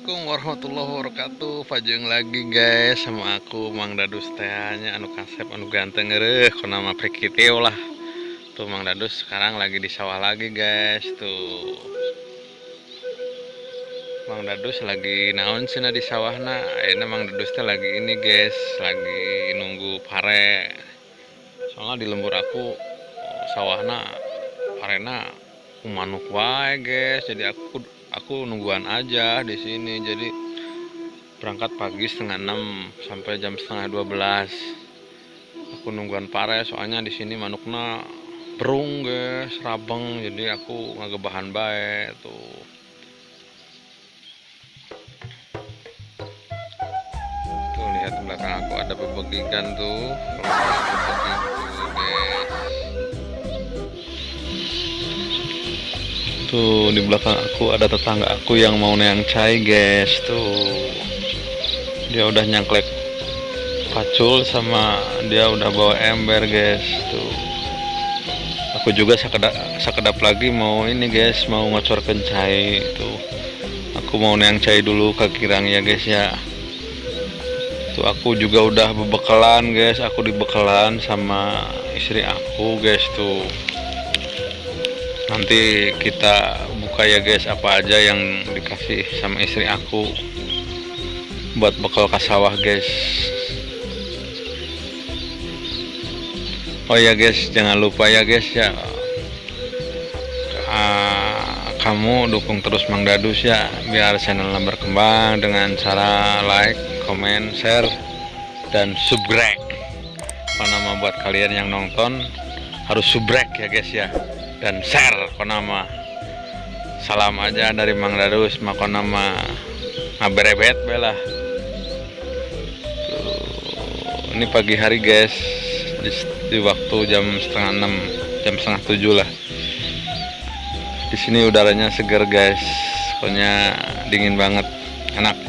Assalamualaikum warahmatullahi wabarakatuh. Pajeng lagi guys sama aku Mang Dadus tehnya anu kasep anu ganteng ngereh nama prekiteo lah. Tuh Mang Dadus sekarang lagi di sawah lagi guys. Tuh Mang Dadus lagi naon sih di sawahna. Ayeuna Mang Dadus teh lagi ini guys, lagi nunggu pare. Soalnya di lembur aku sawahna parena manuk wae guys. Jadi aku nungguan aja di sini. Jadi berangkat pagi setengah 6 sampai jam setengah 12. Aku nungguan pare soalnya di sini manukna berung guys, rabeng. Jadi aku ngagebahan bae tuh. Tuh lihat di belakang aku ada bebegikan tuh. Tuh di belakang aku ada tetangga aku yang mau neang cai guys. Tuh dia udah nyangklek pacul sama dia udah bawa ember guys. Tuh aku juga sakedap lagi mau ini guys, mau ngocorkan cai. Tuh aku mau neang cai dulu ke kirang ya guys ya. Tuh aku juga udah bebekalan guys, aku dibekalan sama istri aku guys. Tuh nanti kita buka ya guys apa aja yang dikasih sama istri aku buat bekal ke sawah guys. Oh ya guys, jangan lupa ya guys ya, kamu dukung terus Mang Dadus ya biar channelnya berkembang dengan cara like, comment, share, dan subscribe. Nama buat kalian yang nonton harus subscribe ya guys ya, dan share. Nama salam aja dari Mang Dadus, maka nama ngaberebet belah. Ini pagi hari guys, di waktu jam setengah 6, jam setengah 7 lah. Di sini udaranya segar guys, pokoknya dingin banget, enak.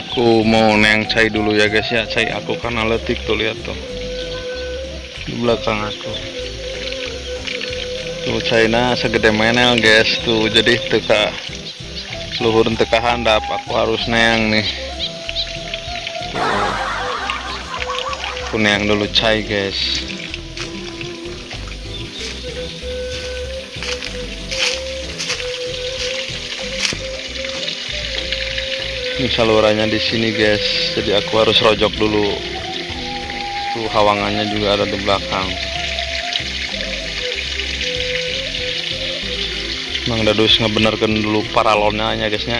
Aku mau neang cai dulu ya guys ya, cai aku karena letik tuh, lihat tuh di belakang aku. Tuh caina segede menel guys tuh, jadi teka luhur teka handap, aku harus neang nih. Aku neang dulu cai guys. Ini salurannya di sini guys, jadi aku harus rojok dulu. Tuh hawangannya juga ada di belakang. Mang Dadus ngebenerkan dulu paralonnya ya guysnya.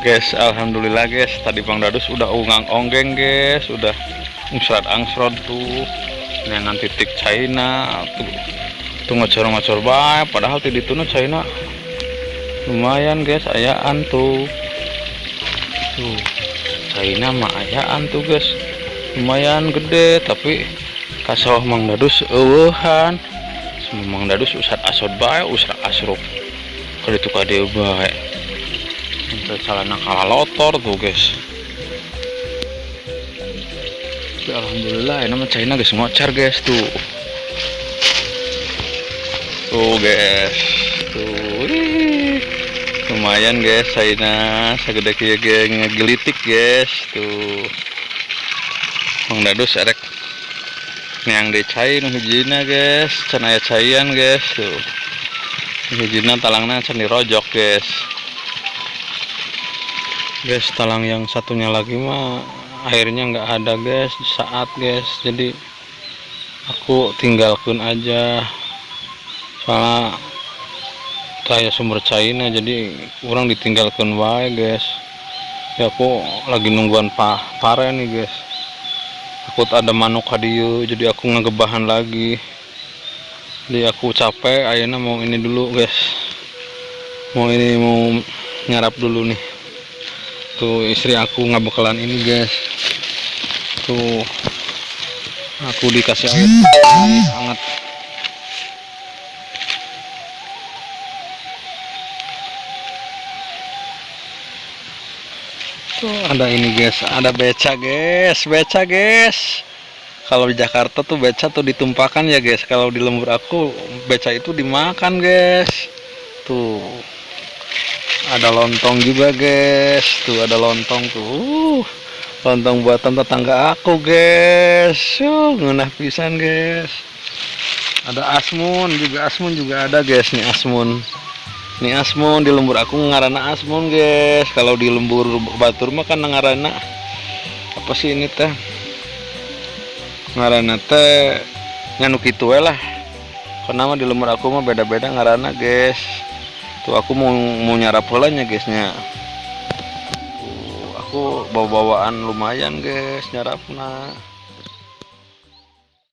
Guys, alhamdulillah guys, tadi Mang Dadus udah ungang onggeng guys, udahungsrat angsrod tuh. Nah nanti titik China tuh ngocor-ngocor bae, padahal di ditu China lumayan guys, ayaan tuh. Tuh China mah ayaan tuh guys, lumayan gede, tapi kasawah Mang Dadus eueuhan. Semua Mang Dadus usat asod bae, usat asruk. Kali itu kade bae. Salahna kalah lotor tuh guys. Tapi alhamdulillah ini mah China guys ngocar guys tuh. Tuh guys. Tuh. Lumayan guys China sagede kieu ngegelitik guys tuh. Mang Dadus arek neang de cai nu hijina guys, can aya caian guys tuh. Hijina talangna can dirojok guys. Guys, talang yang satunya lagi mah airnya nggak ada guys saat guys, jadi aku tinggalkan aja soalnya saya sumber cairnya, jadi kurang ditinggalkan wae guys ya. Aku lagi nungguan pare nih guys, aku ada manuk hadiu, jadi aku ngegebahan lagi. Jadi aku capek ayeuna mau ini dulu guys, mau nyarap dulu nih. Tuh istri aku nggak bakalan ini guys. Tuh aku dikasih air hangat. Tuh ada ini guys, ada beca guys. Kalau di Jakarta tuh beca tuh ditumpahkan ya guys. Kalau di lembur aku beca itu dimakan guys. Tuh ada lontong juga guys. Tuh ada lontong tuh. Lontong buatan tetangga aku guys. Ngenah pisan guys. Ada asmun juga ada guys nih asmun. Nih asmun di lembur aku ngarana asmun guys. Kalau di lembur batur mah kan ngarana apa sih ini teh? Ngarana teh nganu kitu we lah. Karena mah di lembur aku mah beda-beda ngarana guys. Tuh aku mau nyarap heulanya guysnya. Tuh aku bawa-bawaan lumayan guys nyarapna.